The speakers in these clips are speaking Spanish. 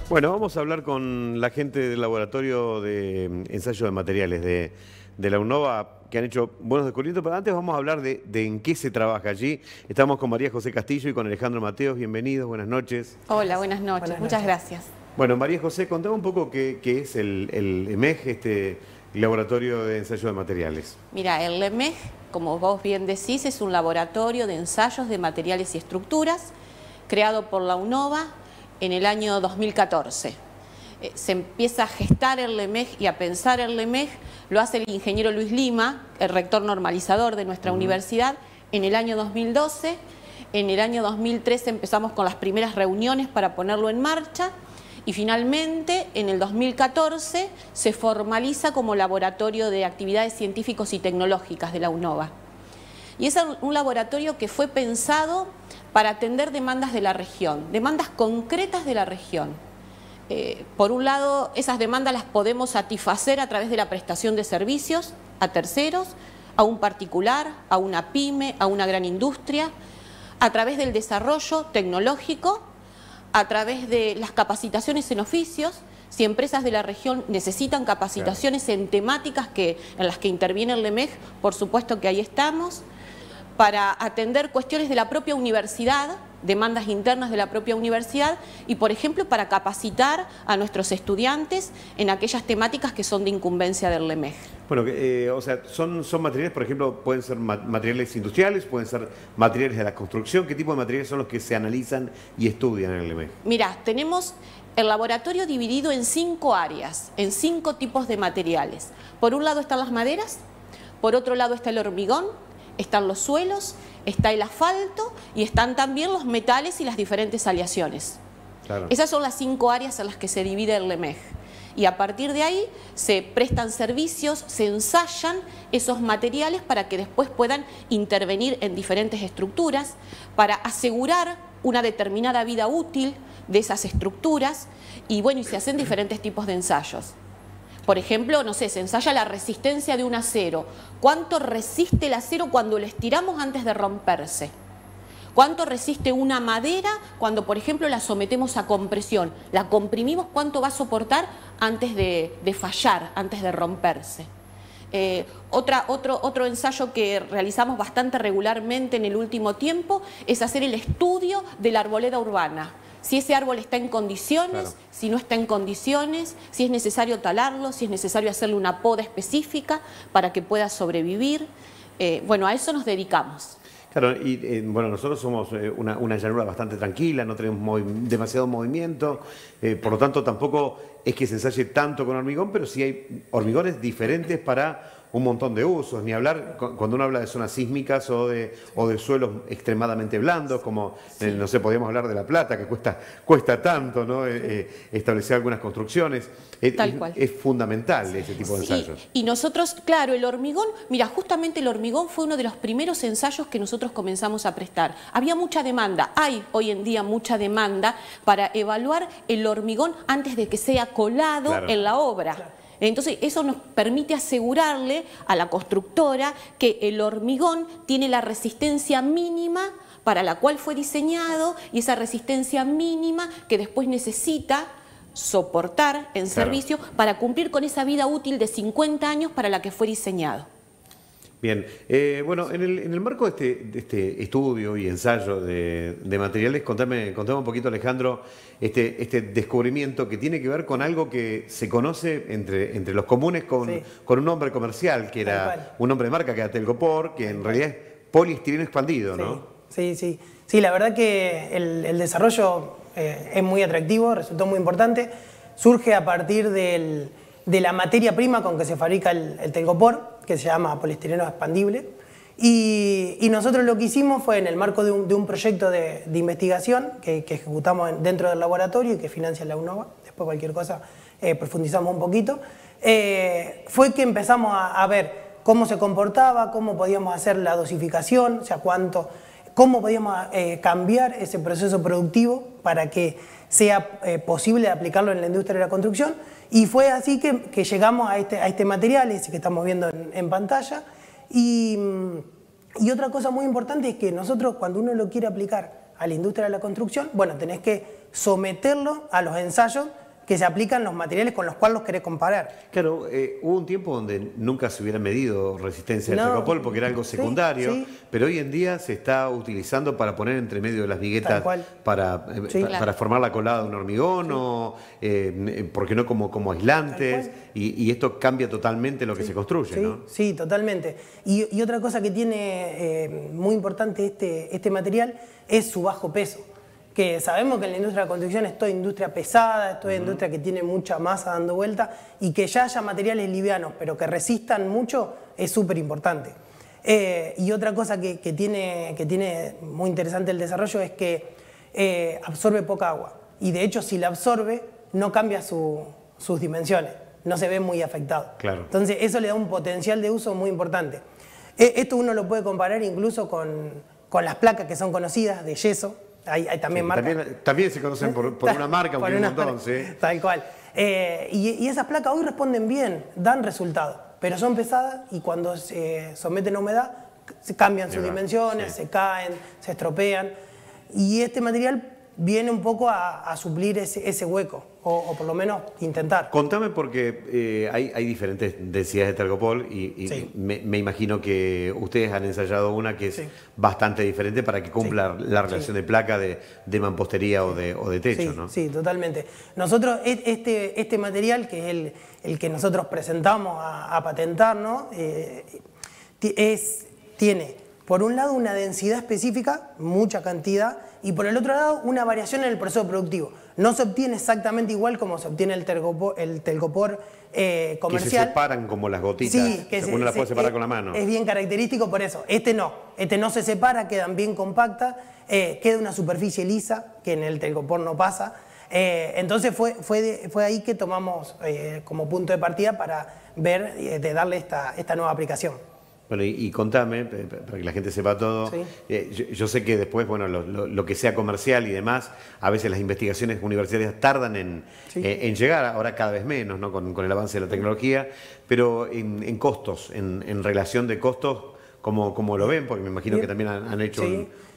Bueno, vamos a hablar con la gente del laboratorio de ensayo de materiales de la UNOVA, que han hecho buenos descubrimientos, pero antes vamos a hablar de en qué se trabaja allí. Estamos con María José Castillo y con Alejandro Mateos. Bienvenidos, buenas noches. Hola, buenas noches. Muchas gracias. Bueno, María José, contame un poco qué es el EMEG, el Laboratorio de Ensayo de Materiales. Mira, el EMEG, como vos bien decís, es un laboratorio de ensayos de materiales y estructuras creado por la UNOVA en el año 2014. Se empieza a gestar el EMEG y a pensar el EMEG, lo hace el ingeniero Luis Lima, el rector normalizador de nuestra universidad, en el año 2012. En el año 2013 empezamos con las primeras reuniones para ponerlo en marcha y finalmente en el 2014 se formaliza como laboratorio de actividades científicos y tecnológicas de la UNOVA. Y es un laboratorio que fue pensado para atender demandas de la región, demandas concretas de la región. Por un lado, esas demandas las podemos satisfacer a través de la prestación de servicios a terceros, a un particular, a una pyme, a una gran industria, a través del desarrollo tecnológico, a través de las capacitaciones en oficios. Si empresas de la región necesitan capacitaciones en temáticas en las que interviene el EMEG, por supuesto que ahí estamos. Para atender cuestiones de la propia universidad, demandas internas de la propia universidad y, por ejemplo, para capacitar a nuestros estudiantes en aquellas temáticas que son de incumbencia del EMEG. Bueno, o sea, son materiales, por ejemplo, pueden ser materiales industriales, pueden ser materiales de la construcción. ¿Qué tipo de materiales son los que se analizan y estudian en el EMEG? Mirá, tenemos el laboratorio dividido en 5 áreas, en 5 tipos de materiales. Por un lado están las maderas, por otro lado está el hormigón, están los suelos, está el asfalto y están también los metales y las diferentes aleaciones. Claro. Esas son las 5 áreas en las que se divide el EMEG. Y a partir de ahí se prestan servicios, se ensayan esos materiales para que después puedan intervenir en diferentes estructuras, para asegurar una determinada vida útil de esas estructuras y bueno, y se hacen diferentes tipos de ensayos. Por ejemplo, no sé, se ensaya la resistencia de un acero. ¿Cuánto resiste el acero cuando lo estiramos antes de romperse? ¿Cuánto resiste una madera cuando, por ejemplo, la sometemos a compresión? La comprimimos, ¿cuánto va a soportar antes de fallar, antes de romperse? Otro ensayo que realizamos bastante regularmente en el último tiempo es hacer el estudio de la arboleda urbana. Si ese árbol está en condiciones, claro, si no está en condiciones, si es necesario talarlo, si es necesario hacerle una poda específica para que pueda sobrevivir. Bueno, a eso nos dedicamos. Claro, y bueno, nosotros somos una llanura bastante tranquila, no tenemos demasiado movimiento, por lo tanto tampoco es que se ensaye tanto con hormigón, pero sí hay hormigones diferentes para un montón de usos, ni hablar cuando uno habla de zonas sísmicas o de suelos extremadamente blandos, como, sí, no sé, podríamos hablar de La Plata, que cuesta tanto, ¿no? Establecer algunas construcciones. Tal cual. Es fundamental ese tipo de ensayos. Y nosotros, claro, el hormigón, mira, justamente el hormigón fue uno de los primeros ensayos que nosotros comenzamos a prestar. Había mucha demanda, hay hoy en día mucha demanda para evaluar el hormigón antes de que sea colado, claro, en la obra. Claro. Entonces eso nos permite asegurarle a la constructora que el hormigón tiene la resistencia mínima para la cual fue diseñado y esa resistencia mínima que después necesita soportar en, claro, servicio para cumplir con esa vida útil de 50 años para la que fue diseñado. Bien, bueno, en el marco de este estudio y ensayo de materiales, contame un poquito, Alejandro, este descubrimiento que tiene que ver con algo que se conoce entre los comunes con un nombre comercial, que era un nombre de marca, que era Telgopor, que en realidad es poliestireno expandido, ¿no? Sí, la verdad que el desarrollo es muy atractivo, resultó muy importante, surge a partir de la materia prima con que se fabrica el Telgopor, que se llama poliestireno expandible, y nosotros lo que hicimos fue en el marco de un proyecto de investigación que ejecutamos dentro del laboratorio y que financia la UNOVA, después cualquier cosa profundizamos un poquito, fue que empezamos a ver cómo se comportaba, cómo podíamos hacer la dosificación, o sea, cómo podíamos cambiar ese proceso productivo para que sea posible aplicarlo en la industria de la construcción. Y fue así que llegamos a este material, ese que estamos viendo en pantalla. Y otra cosa muy importante es que nosotros, cuando uno lo quiere aplicar a la industria de la construcción, bueno, tenés que someterlo a los ensayos que se aplican los materiales con los cuales los querés comparar. Claro, hubo un tiempo donde nunca se hubiera medido resistencia del tergopol porque era algo secundario, sí. pero hoy en día se está utilizando para poner entre medio de las viguetas para formar la colada de un hormigón o, ¿por qué no como aislantes? Y esto cambia totalmente lo que se construye, ¿no? Sí, totalmente. Y otra cosa que tiene muy importante este material es su bajo peso. Que sabemos que en la industria de la construcción es toda industria pesada, es toda industria que tiene mucha masa dando vuelta, y que ya haya materiales livianos pero que resistan mucho es súper importante. Y otra cosa que tiene muy interesante el desarrollo es que absorbe poca agua, y de hecho si la absorbe no cambia sus dimensiones, no se ve muy afectado. Claro. Entonces eso le da un potencial de uso muy importante. Esto uno lo puede comparar incluso con las placas que son conocidas de yeso. Hay también marcas. También se conocen por una marca, aunque hay un montón, sí. Tal cual. Y esas placas hoy responden bien, dan resultado, pero son pesadas y cuando se someten a humedad se cambian sus dimensiones, se caen, se estropean. Y este material viene un poco a suplir ese hueco, o por lo menos intentar. Contame porque hay diferentes densidades de tergopol y me imagino que ustedes han ensayado una que es bastante diferente para que cumpla la relación de placa de mampostería o de techo, ¿no? Sí, totalmente. Nosotros, este material, que es el que nosotros presentamos a patentar, ¿no? Tiene, por un lado, una densidad específica, mucha cantidad, y por el otro lado, una variación en el proceso productivo. No se obtiene exactamente igual como se obtiene el telgopor comercial. Que se separan como las gotitas, uno las puede separar con la mano. Es bien característico por eso. Este no se separa, quedan bien compactas, queda una superficie lisa, que en el telgopor no pasa. Entonces fue ahí que tomamos como punto de partida para ver, de darle esta nueva aplicación. Bueno, y contame, para que la gente sepa todo, yo sé que después, bueno, lo que sea comercial y demás, a veces las investigaciones universitarias tardan en llegar, ahora cada vez menos, ¿no? Con el avance de la tecnología, pero en costos, en relación de costos, ¿cómo lo ven? Porque me imagino que también han hecho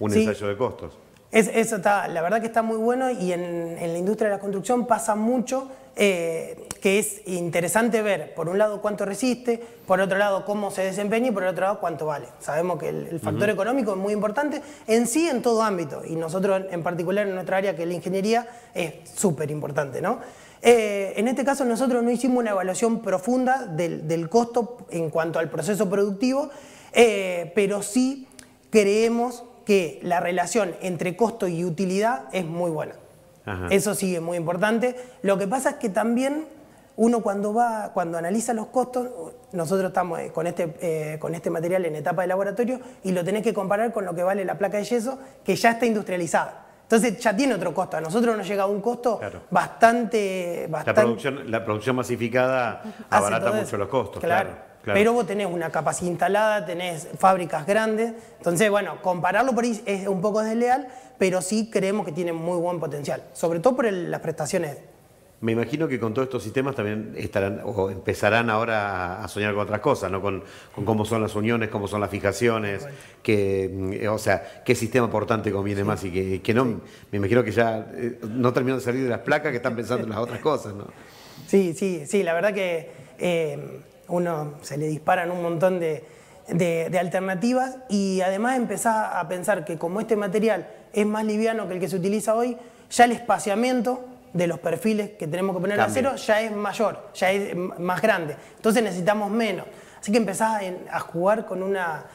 un ensayo de costos. Eso está, la verdad que está muy bueno, y en la industria de la construcción pasa mucho, que es interesante ver, por un lado, cuánto resiste, por otro lado, cómo se desempeña, y por otro lado, cuánto vale. Sabemos que el factor económico es muy importante en todo ámbito, y nosotros en particular en nuestra área, que es la ingeniería, es súper importante, ¿no? En este caso nosotros no hicimos una evaluación profunda del costo en cuanto al proceso productivo, pero sí creemos que la relación entre costo y utilidad es muy buena. Ajá. Eso sí es muy importante. Lo que pasa es que también uno cuando analiza los costos, nosotros estamos con este material en etapa de laboratorio y lo tenés que comparar con lo que vale la placa de yeso, que ya está industrializada. Entonces ya tiene otro costo. A nosotros nos llega a un costo bastante... La producción masificada abarata mucho los costos, claro. Pero vos tenés una capacidad instalada, tenés fábricas grandes, entonces, bueno, compararlo por ahí es un poco desleal, pero sí creemos que tiene muy buen potencial, sobre todo por las prestaciones. Me imagino que con todos estos sistemas también estarán o empezarán ahora a soñar con otras cosas, ¿no? Con cómo son las uniones, cómo son las fijaciones, o sea, qué sistema portante conviene más y que no, me imagino que ya no terminan de salir de las placas, que están pensando en las otras cosas, ¿no? Sí, la verdad que uno se le disparan un montón de alternativas, y además empezás a pensar que como este material es más liviano que el que se utiliza hoy, ya el espaciamiento de los perfiles que tenemos que poner en acero ya es mayor, ya es más grande, entonces necesitamos menos. Así que empezás a jugar con una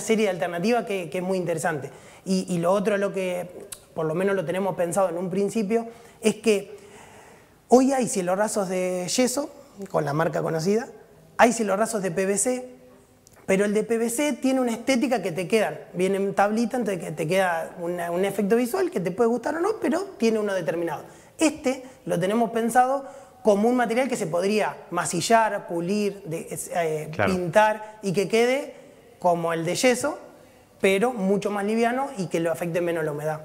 serie de alternativas que es muy interesante. Y lo otro, lo que por lo menos lo tenemos pensado en un principio, es que hoy hay cielorrazos de yeso, con la marca conocida, hay cielorrazos de PVC, pero el de PVC tiene una estética que te quedan, viene en tablita, entonces que te queda un efecto visual que te puede gustar o no, pero tiene uno determinado. Este lo tenemos pensado como un material que se podría masillar, pulir, pintar, y que quede como el de yeso, pero mucho más liviano y que lo afecte menos la humedad.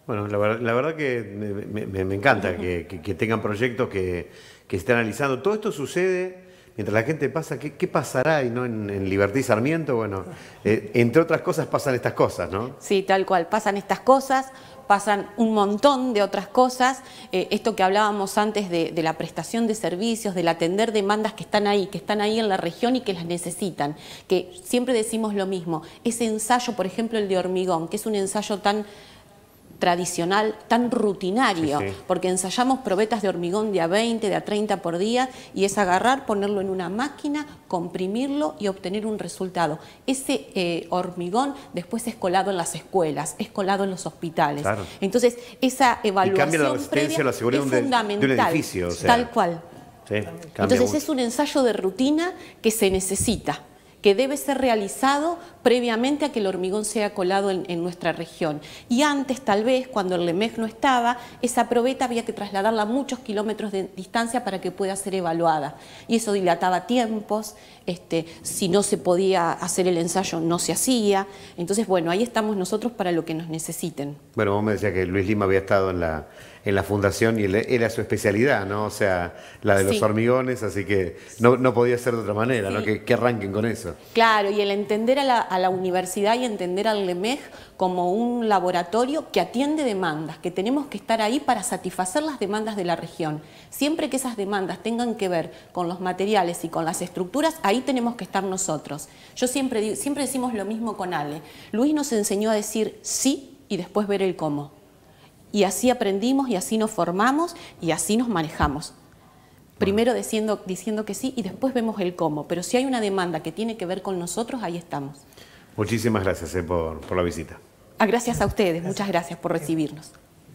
Bueno, la verdad que me encanta que tengan proyectos que se estén analizando. Todo esto sucede, mientras la gente pasa, ¿qué pasará? Y no en Libertad y Sarmiento, bueno, entre otras cosas pasan estas cosas, ¿no? Sí, tal cual, pasan estas cosas, pasan un montón de otras cosas. Esto que hablábamos antes de la prestación de servicios, del atender demandas que están ahí en la región y que las necesitan, que siempre decimos lo mismo. Ese ensayo, por ejemplo, el de hormigón, que es un ensayo tan tradicional, tan rutinario, sí, sí, porque ensayamos probetas de hormigón de a 20, de a 30 por día, y es agarrar, ponerlo en una máquina, comprimirlo y obtener un resultado. Ese hormigón después es colado en las escuelas, es colado en los hospitales. Claro. Entonces, esa evaluación previa es fundamental, de un edificio, o sea, tal cual. Sí, entonces mucho. Es un ensayo de rutina que se necesita, que debe ser realizado previamente a que el hormigón sea colado en nuestra región. Y antes, tal vez, cuando el LEMEG no estaba, esa probeta había que trasladarla a muchos kilómetros de distancia para que pueda ser evaluada. Y eso dilataba tiempos, si no se podía hacer el ensayo, no se hacía. Entonces, bueno, ahí estamos nosotros para lo que nos necesiten. Bueno, vos me decías que Luis Lima había estado en la fundación y era su especialidad, ¿no? O sea, la de los sí, hormigones, así que no podía ser de otra manera, sí, ¿no? Que arranquen con eso. Claro, y el entender a la universidad y entender al LEMEG como un laboratorio que atiende demandas, que tenemos que estar ahí para satisfacer las demandas de la región. Siempre que esas demandas tengan que ver con los materiales y con las estructuras, ahí tenemos que estar nosotros. Yo siempre decimos lo mismo con Ale. Luis nos enseñó a decir sí y después ver el cómo. Y así aprendimos y así nos formamos y así nos manejamos. Primero diciendo que sí y después vemos el cómo. Pero si hay una demanda que tiene que ver con nosotros, ahí estamos. Muchísimas gracias por la visita. Gracias a ustedes, muchas gracias por recibirnos.